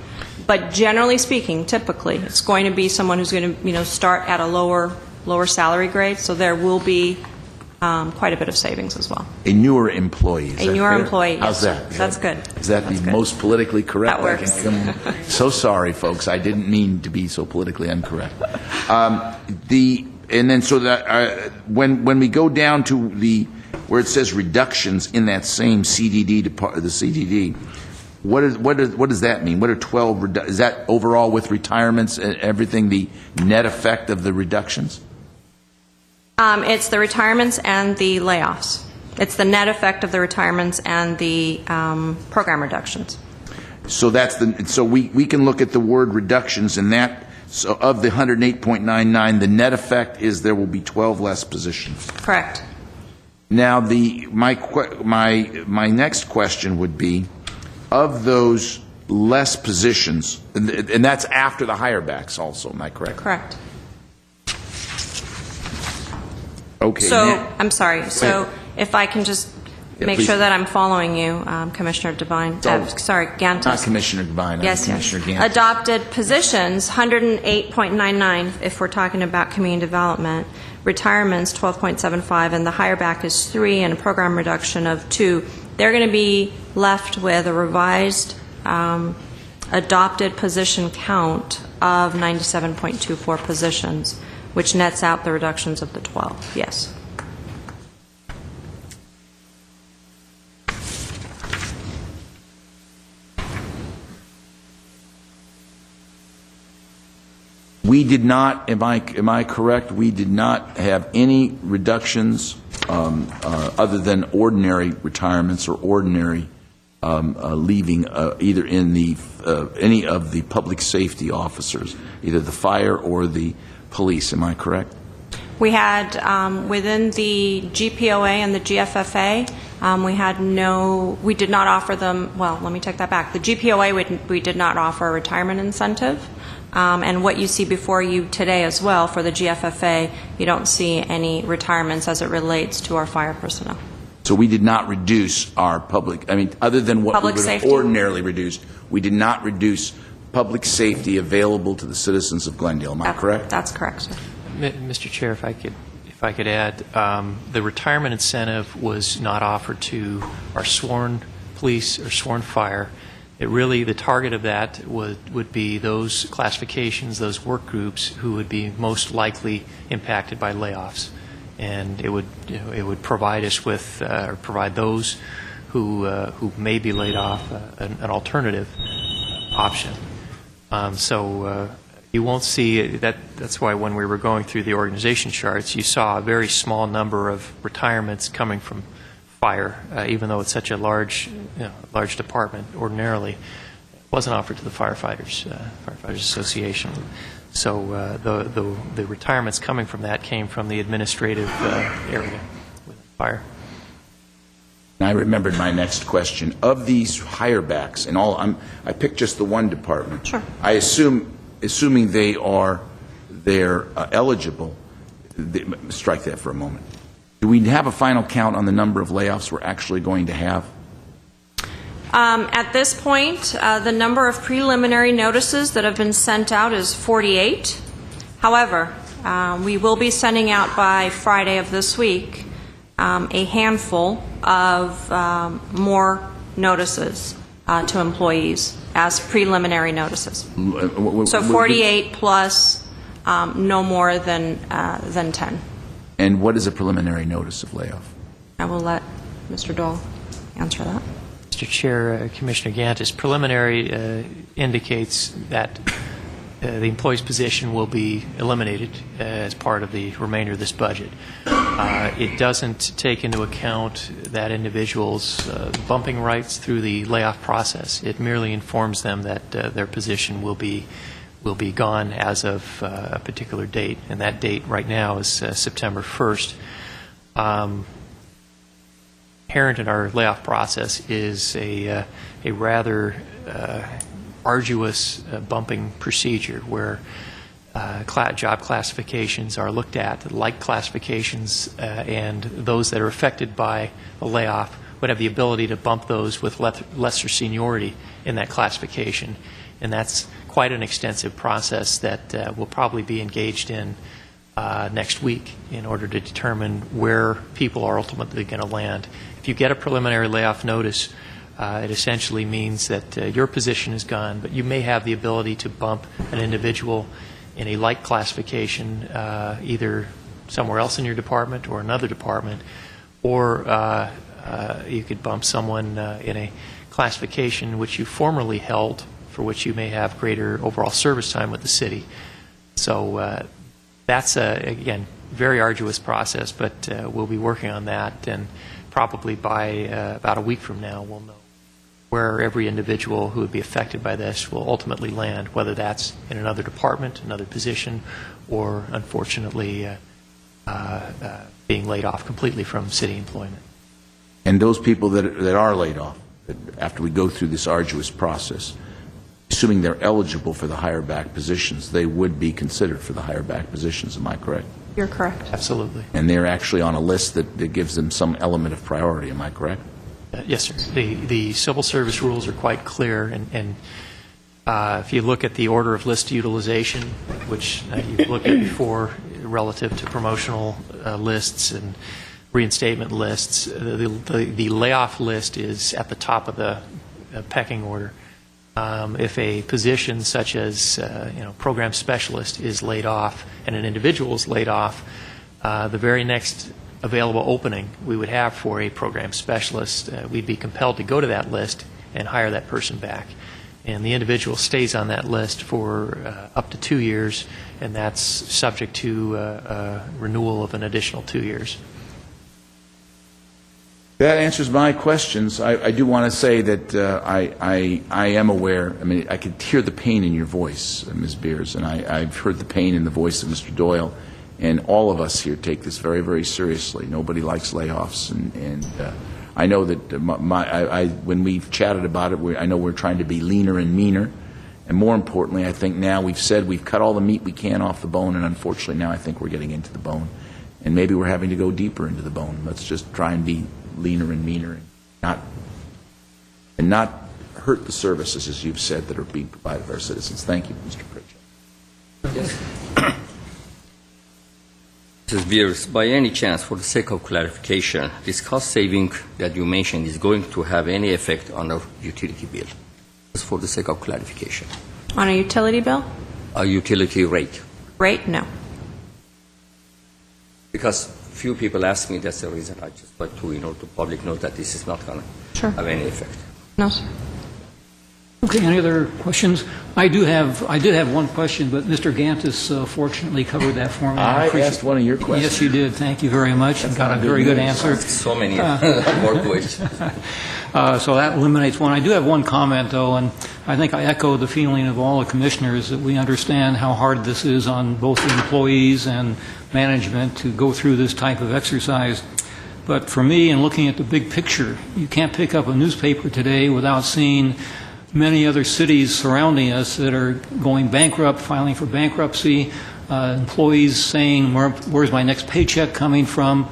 H: But generally speaking, typically, it's going to be someone who's going to start at a lower salary grade, so there will be quite a bit of savings as well.
C: A newer employee. Is
H: A
C: that
H: newer
C: fair?
H: employee,
C: How's
H: yes,
C: that?
H: sir. That's good.
C: Is that
H: That's
C: the
H: good.
C: most politically correct?
H: That works.
C: I'm so sorry, folks. I didn't mean to be so politically incorrect. And then so that when we go down to where it says reductions in that same CDD, the CDD, What does that mean? What are 12, is that overall with retirements and everything, the net effect of the reductions?
H: It's the retirements and the layoffs. It's the net effect of the retirements and the program reductions.
C: So so we can look at the word reductions, and that, so of the 108.99, the net effect is there will be 12 less positions.
H: Correct.
C: Now, my next question would be, of those less positions, and that's after the hire backs also, am I correct?
H: Correct.
C: Okay.
H: So, I'm sorry. So, if I can just make
C: please.
H: sure that I'm following you, Commissioner Devine. Sorry, Gantis.
C: Not Commissioner Devine,
H: Yes,
C: Commissioner
H: yes.
C: Gantt.
H: Adopted positions, 108.99 if we're talking about community development. Retirements, 12.75, and the hire back is 3, and a program reduction of 2. They're going to be left with a revised adopted position count of 97.24 positions, which nets out the reductions of the 12. Yes.
C: We did not, am I correct, we did not have any reductions other than ordinary retirements or ordinary leaving either in the any of the public safety officers, either the fire or the police, am I correct?
H: We had, within the GPOA and the GFFA, we did not offer them, well, let me take that back. The GPOA, we did not offer a retirement incentive. And what you see before you today as well for the GFFA, you don't see any retirements as it relates to our fire personnel.
C: So we did not reduce our public, other than what
H: Public
C: we would have
H: safety?
C: ordinarily reduced, we did not reduce public safety available to the citizens of Glendale, am I correct?
H: That's correct, sir.
E: Mr. Chair, if I could add, the retirement incentive was not offered to our sworn police or sworn fire. It really, the target of that would be those classifications, those work groups who would be most likely impacted by layoffs, and it would provide us with, or provide those who may be laid off an alternative option. So you won't see that. That's why when we were going through the organization charts, you saw a very small number of retirements coming from fire, even though it's such a large department ordinarily. It wasn't offered to the Firefighters Association. So the retirements coming from that came from the administrative area with fire.
C: I remembered my next question. Of these hire backs, and all, I picked just the one department.
H: Sure.
C: I assuming they're eligible. Strike that for a moment. Do we have a final count on the number of layoffs we're actually going to have?
H: At this point, the number of preliminary notices that have been sent out is 48. However, we will be sending out by Friday of this week a handful of more notices to employees as preliminary notices. So 48 plus no more than 10.
C: And what is a preliminary notice of layoff?
H: I will let Mr. Dole answer that.
E: Mr. Chair, Commissioner Gantis, preliminary indicates that the employee's position will be eliminated as part of the remainder of this budget. It doesn't take into account that individual's bumping rights through the layoff process. It merely informs them that their position will be gone as of a particular date, and that date right now is September 1st. Inherent in our layoff process is a rather arduous bumping procedure where job classifications are looked at, like classifications, and those that are affected by a layoff would have the ability to bump those with lesser seniority in that classification. And that's quite an extensive process that we'll probably be engaged in next week in order to determine where people are ultimately going to land. If you get a preliminary layoff notice, it essentially means that your position is gone, but you may have the ability to bump an individual in a like classification either somewhere else in your department or another department, or You could bump someone in a classification which you formerly held, for which you may have greater overall service time with the city. So that's, again, very arduous process, but we'll be working on that, and probably by about a week from now, we'll know where every individual who would be affected by this will ultimately land, whether that's in another department, another position, or unfortunately being laid off completely from city employment.
C: And those people that are laid off, after we go through this arduous process, assuming they're eligible for the higher back positions, they would be considered for the higher back positions, am I correct?
H: You're correct.
E: Absolutely.
C: And they're actually on a list that gives them some element of priority, am I correct?
E: Yes, sir. The civil service rules are quite clear, and if you look at the order of list utilization, which you've looked at before relative to promotional lists and reinstatement lists, the layoff list is at the top of the pecking order. If a position such as program specialist is laid off and an individual is laid off, the very next available opening we would have for a program specialist, we'd be compelled to go to that list and hire that person back. And the individual stays on that list for up to 2 years, and that's subject to renewal of an additional 2 years.
C: That answers my questions. I do want to say that I am aware. I mean, I could hear the pain in your voice, Ms. Beers, and I've heard the pain in the voice of Mr. Doyle. And all of us here take this very, very seriously. Nobody likes layoffs, and I know that when we've chatted about it, I know we're trying to be leaner and meaner. And more importantly, I think now we've said we've cut all the meat we can off the bone, and unfortunately now I think we're getting into the bone. And maybe we're having to go deeper into the bone. Let's just try and be leaner and meaner, and not hurt the services, as you've said, that are being provided to our citizens. Thank you, Mr. Pritchett.
D: Yes. Mrs. Beers, by any chance, for the sake of clarification, this cost saving that you mentioned is going to have any effect on our utility bill? Just for the sake of clarification.
H: On a utility bill?
D: Our utility rate.
H: Rate? No.
D: Because few people ask me, that's the reason I just like to, to public note that this is not going to have any effect.
H: No, sir.
A: Okay, any other questions? I did have one question, but Mr. Gantis fortunately covered that for me.
C: I asked one of your questions.
A: Yes, you did. Thank you very much. I got a very good answer.
D: So many more questions.
A: So that eliminates one. I do have one comment, though, and I think I echo the feeling of all the commissioners that we understand how hard this is on both the employees and management to go through this type of exercise. But for me, in looking at the big picture, you can't pick up a newspaper today without seeing many other cities surrounding us that are going bankrupt, filing for bankruptcy, employees saying, where's my next paycheck coming from?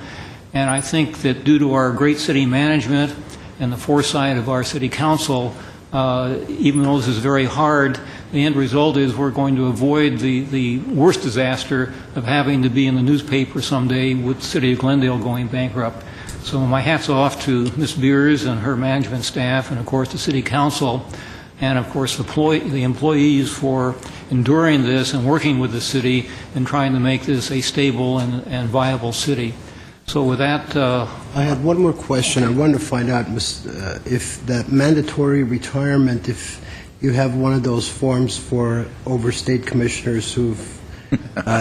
A: And I think that due to our great city management and the foresight of our city council, even though this is very hard, the end result is we're going to avoid the worst disaster of having to be in the newspaper someday with the city of Glendale going bankrupt. So my hat's off to Ms. Beers and her management staff, and of course the city council, and of course the employees for enduring this and working with the city and trying to make this a stable and viable city. So with that...
F: I had one more question. I wanted to find out if that mandatory retirement, if you have one of those forms for overstate commissioners who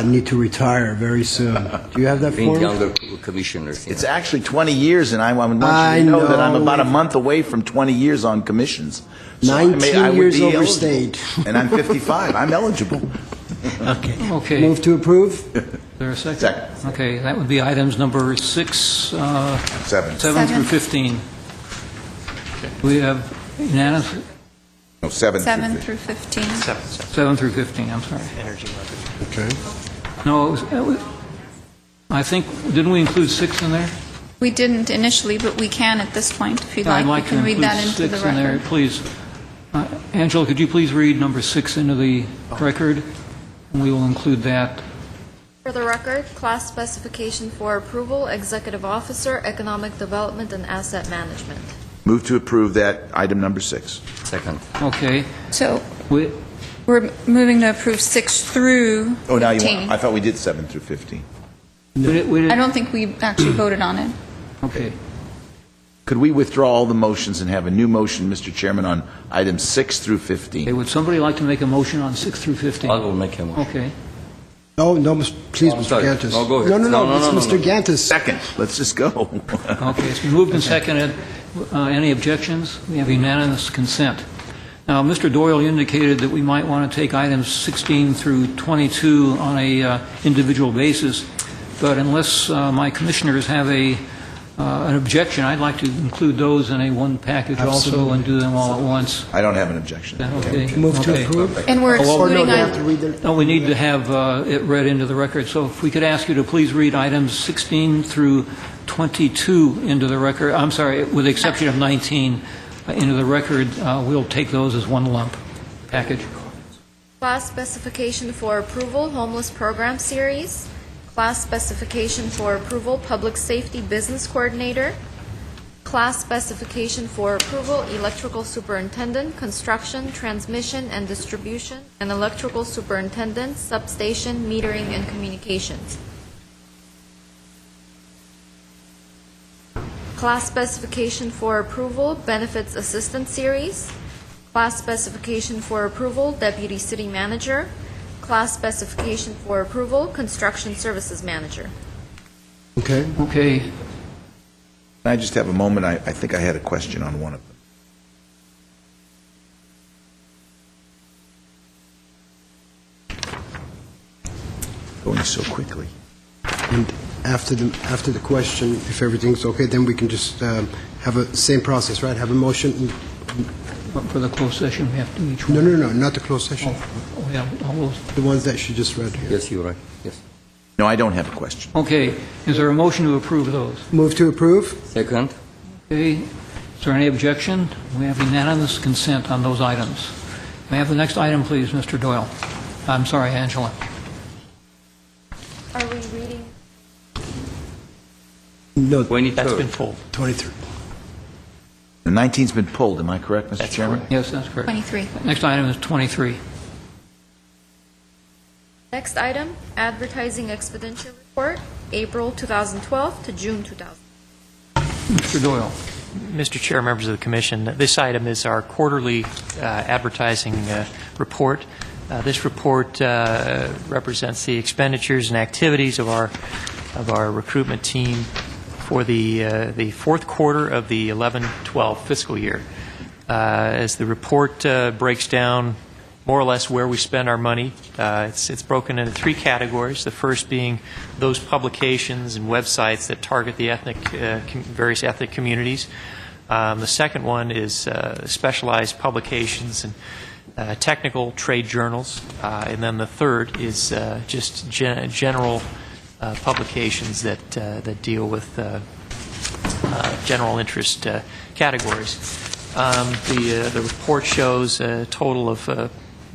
F: need to retire very soon. Do you have that form?
D: Younger commissioners.
C: It's actually 20 years, and I want you to know that I'm about a month away from 20 years on commissions. So
F: 19 years overstayed.
C: And I'm 55. I'm eligible.
A: Okay.
F: Move to approve?
A: Is there a second?
C: Second.
A: Okay, that would be items number 6, 7 through 15. We have unanimous...
C: No, 7
G: through 15.
A: 7 through 15, I'm sorry.
E: Energy levy.
F: Okay.
A: No, I think, didn't we include 6 in there?
G: We didn't initially, but we can at this point. If you'd
A: I'd
G: like,
A: like
G: we
A: to
G: can read
A: include
G: that into the
A: 6 in there,
G: record.
A: please. Angela, could you please read number 6 into the record? And we will include that.
B: For the record, class specification for approval, executive officer, economic development, and asset management.
C: Move to approve that item number 6.
D: Second.
A: Okay.
G: So
A: We-
G: we're moving to approve 6 through 15.
C: Oh, now you want, I thought we did 7 through 15.
A: we did-
G: I don't think we actually voted on it.
A: Okay.
C: Could we withdraw all the motions and have a new motion, Mr. Chairman, on items 6 through 15?
A: Okay, would somebody like to make a motion on 6 through 15?
D: I will make a motion.
A: Okay.
F: No, please,
D: I'm
F: Mr.
D: sorry.
F: Gantis.
D: No, go ahead.
F: No, it's Mr.
D: no.
F: Gantis.
C: Second. Let's just go.
A: Okay, it's been moved and seconded. Any objections? We have unanimous consent. Now, Mr. Doyle indicated that we might want to take items 16 through 22 on a individual basis, but unless my commissioners have an objection, I'd like to include those in a one package also
F: Absolutely.
A: and do them all at once.
C: I don't have an objection.
A: Okay.
F: Move to
A: Okay.
F: approve?
B: And we're
F: Or no,
B: excluding
F: they have to
B: items.
F: read them?
A: No, we need to have it read into the record. So if we could ask you to please read items 16 through 22 into the record, I'm sorry, with the exception of 19, into the record, we'll take those as one lump package.
B: Class specification for approval, homeless program series. Class specification for approval, public safety business coordinator. Class specification for approval, electrical superintendent, construction, transmission and distribution, and electrical superintendent, substation, metering, and communications. Class specification for approval, benefits assistant series. Class specification for approval, deputy city manager. Class specification for approval, construction services manager.
F: Okay.
A: Okay.
C: Can I just have a moment? I think I had a question on one of them. Going so quickly.
F: And after the question, if everything's okay, then we can just have a same process, right? Have a motion.
A: But for the closed session, we have to do each one.
F: No, not the closed session.
A: Oh, yeah, all those.
F: The ones that she just read here.
D: Yes, you're right. Yes.
C: No, I don't have a question.
A: Okay. Is there a motion to approve those?
F: Move to approve?
D: Second.
A: Okay. Is there any objection? We have unanimous consent on those items. May I have the next item, please, Mr. Doyle? I'm sorry, Angela.
B: Are we reading?
F: No,
D: 23rd.
E: That's been pulled.
F: 23.
C: The 19's been pulled, am I correct, Mr.
E: That's
C: Chairman?
E: correct.
A: Yes, that's correct.
G: 23.
A: Next item is 23.
B: Next item, advertising expenditure report, April 2012 to June 2000.
A: Mr. Doyle.
E: Mr. Chair, members of the Commission, this item is our quarterly advertising report. This report represents the expenditures and activities of our recruitment team for the fourth quarter of the 11-12 fiscal year. As the report breaks down more or less where we spend our money, it's broken into three categories. The first being those publications and websites that target the various ethnic communities. The second one is specialized publications and technical trade journals. And then the third is just general publications that deal with general interest categories. The report shows a total of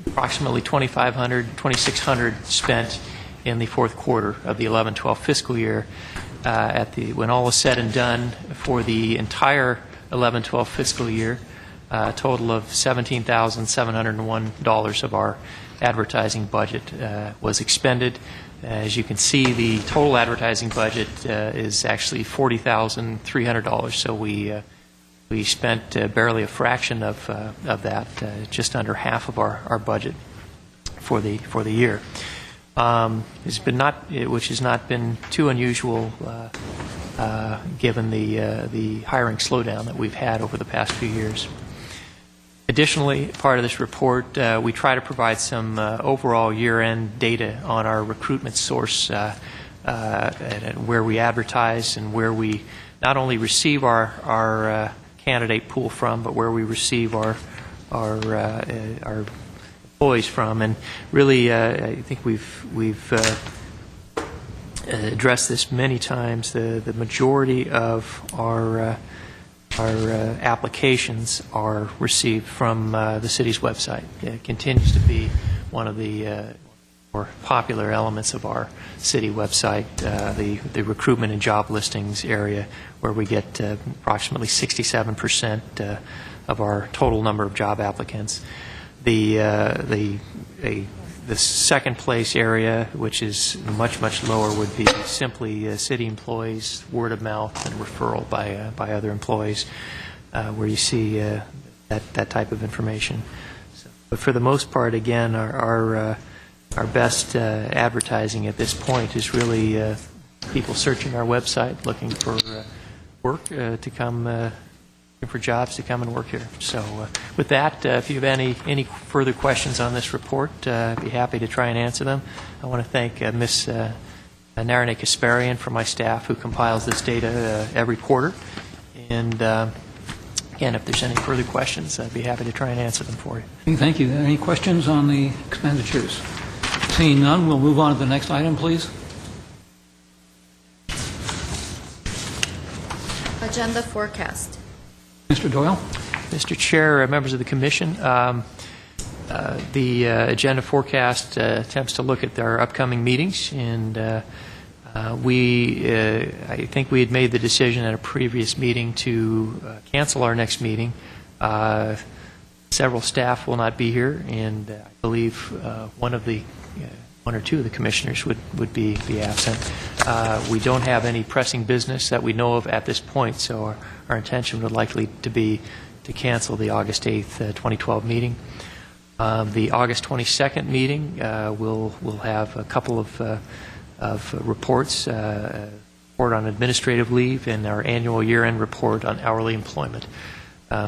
E: approximately $2,600 spent in the fourth quarter of the 11-12 fiscal year. When all is said and done for the entire 11-12 fiscal year, a total of $17,701 of our advertising budget was expended. As you can see, the total advertising budget is actually $40,300. So we spent barely a fraction of that, just under half of our budget for the year. Which has not been too unusual given the hiring slowdown that we've had over the past few years. Additionally, part of this report, we try to provide some overall year-end data on our recruitment source, where we advertise and where we not only receive our candidate pool from, but where we receive our employees from. And really, I think we've addressed this many times. The majority of our applications are received from the city's website. It continues to be one of the more popular elements of our city website, the recruitment and job listings area, where we get approximately 67% of our total number of job applicants. The The second place area, which is much, much lower, would be simply city employees, word of mouth, and referral by other employees, where you see that type of information. So, but for the most part, again, our best advertising at this point is really people searching our website, looking for work to come, looking for jobs to come and work here. So with that, if you have any further questions on this report, I'd be happy to try and answer them. I want to thank Ms. Narane Kasparian from my staff who compiles this data every quarter. And again, if there's any further questions, I'd be happy to try and answer them for you.
A: Thank you. Any questions on the expenditures? Seeing none, we'll move on to the next item, please.
B: Agenda forecast.
A: Mr. Doyle?
E: Mr. Chair, members of the Commission, the agenda forecast attempts to look at our upcoming meetings, and I think we had made the decision at a previous meeting to cancel our next meeting. Several staff will not be here, and I believe one or two of the commissioners would be absent. We don't have any pressing business that we know of at this point, so our intention would likely to be to cancel the August 8th, 2012 meeting. The August 22nd meeting will have a couple of reports, report on administrative leave and our annual year-end report on hourly employment,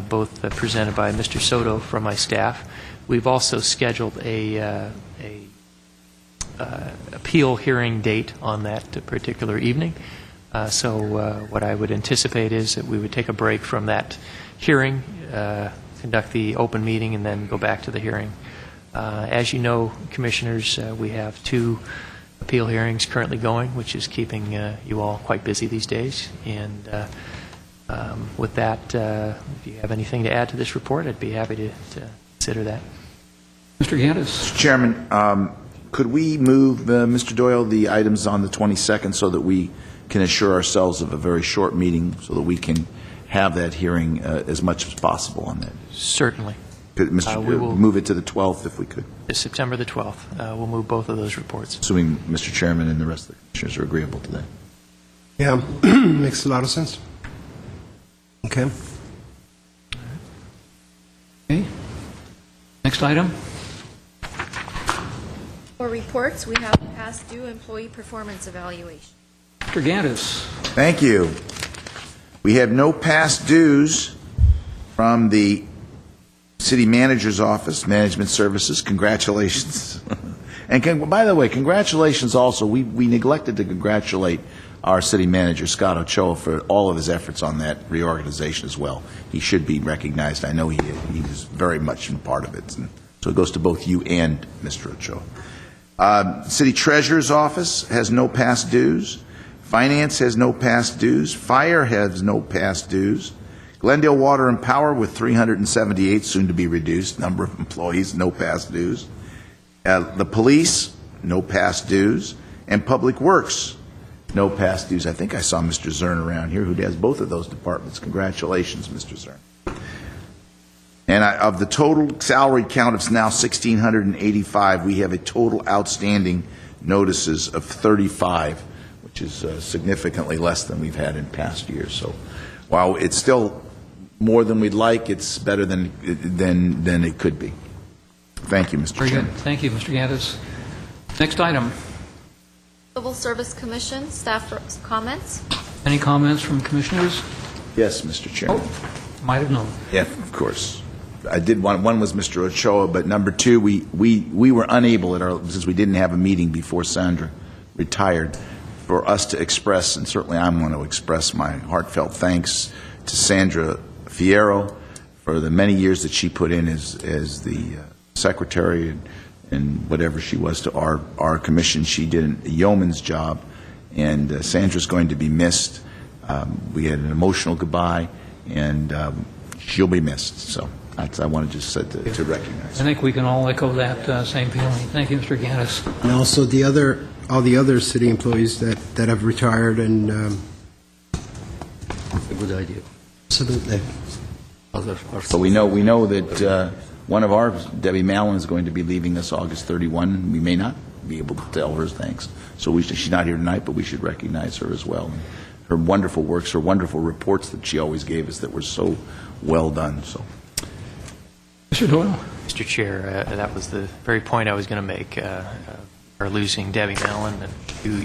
E: both presented by Mr. Soto from my staff. We've also scheduled a appeal hearing date on that particular evening. So what I would anticipate is that we would take a break from that hearing, conduct the open meeting, and then go back to the hearing. As you know, Commissioners, we have 2 appeal hearings currently going, which is keeping you all quite busy these days. And with that, if you have anything to add to this report, I'd be happy to consider that.
A: Mr. Gaddis?
C: Mr. Chairman, could we move, Mr. Doyle, the items on the 22nd so that we can assure ourselves of a very short meeting so that we can have that hearing as much as possible on that?
E: Certainly.
C: Could
E: We will
C: move it to the 12th if we could?
E: September the 12th. We'll move both of those reports.
C: Assuming Mr. Chairman and the rest of the commissioners are agreeable to that.
F: Yeah, makes a lot of sense. Okay.
A: Okay. Next item.
B: For reports, we have past due employee performance evaluation.
A: Mr. Gaddis?
C: Thank you. We have no past dues from the City Manager's Office, Management Services. Congratulations. And by the way, congratulations also. We neglected to congratulate our City Manager, Scott Ochoa, for all of his efforts on that reorganization as well. He should be recognized. I know he was very much a part of it. And so it goes to both you and Mr. Ochoa. City Treasurer's Office has no past dues. Finance has no past dues. Fire has no past dues. Glendale Water and Power with 378, soon to be reduced, number of employees, no past dues. The police, no past dues. And Public Works, no past dues. I think I saw Mr. Zern around here who has both of those departments. Congratulations, Mr. Zern. And of the total salary count, it's now 1,685. We have a total outstanding notices of 35, which is significantly less than we've had in past years. So while it's still more than we'd like, it's better than it could be. Thank you, Mr.
A: Very
C: Chairman.
A: good. Thank you, Mr. Gaddis. Next item.
B: Civil Service Commission, staff comments.
A: Any comments from commissioners?
C: Yes, Mr. Chairman.
A: Oh, might have known.
C: Yeah, of course. I did one was Mr. Ochoa, but number 2, we were unable since we didn't have a meeting before Sandra retired, for us to express, and certainly I want to express my heartfelt thanks to Sandra Fierro for the many years that she put in as the secretary and whatever she was to our commission. She did a yeoman's job, and Sandra's going to be missed. We had an emotional goodbye, and she'll be missed. So I wanted just to recognize
A: I think we can all echo that same feeling. Thank you, Mr. Gaddis.
F: And also all the other city employees that have retired, and
D: A good idea.
F: absolutely.
C: So we know that one of ours, Debbie Mallon, is going to be leaving us August 31. We may not be able to tell her thanks. So she's not here tonight, but we should recognize her as well. And her wonderful works, her wonderful reports that she always gave us that were so well done. So,
A: Mr. Doyle?
E: Mr. Chair, that was the very point I was going to make. Are losing Debbie Mallon, and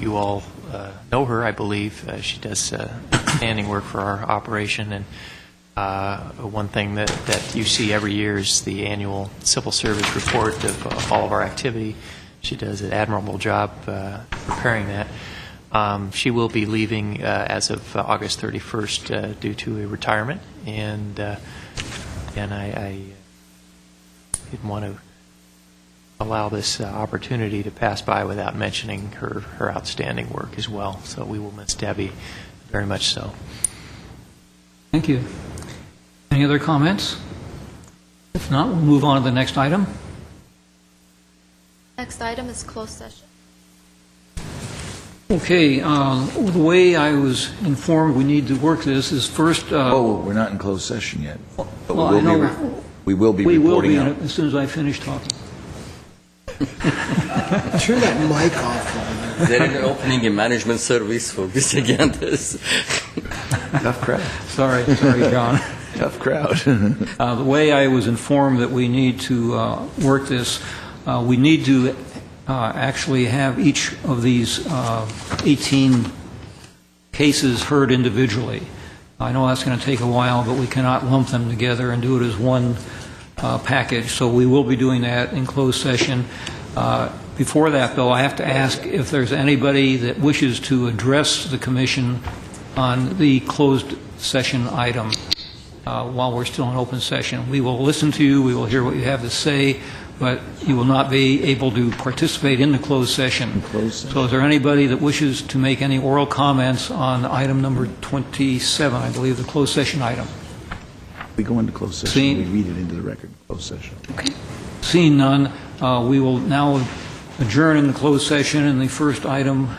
E: you all know her, I believe. She does outstanding work for our operation, and one thing that you see every year is the annual civil service report of all of our activity. She does an admirable job preparing that. She will be leaving as of August 31st due to a retirement, and I didn't want to allow this opportunity to pass by without mentioning her outstanding work as well. So we will miss Debbie very much so.
A: Thank you. Any other comments? If not, we'll move on to the next item.
B: Next item is closed session.
A: Okay, the way I was informed we need to work this is first...
C: we're not in closed session yet. But
A: well, I know
C: we will be
A: we will
C: reporting
A: be
C: out.
A: as soon as I finish talking.
F: Turn that mic off.
D: There is an opening in management service for this again.
C: Tough crowd.
A: Sorry, John.
C: Tough crowd.
A: The way I was informed that we need to work this, we need to actually have each of these 18 cases heard individually. I know that's going to take a while, but we cannot lump them together and do it as one package. So we will be doing that in closed session. Before that, though, I have to ask if there's anybody that wishes to address the commission on the closed session item while we're still in open session. We will listen to you, we will hear what you have to say, but you will not be able to participate in the closed session. So is there anybody that wishes to make any oral comments on item number 27, I believe, the closed session item?
C: We go into closed session, we read it into the record, closed session.
G: Okay.
A: Seeing none, we will now adjourn in the closed session, and the first item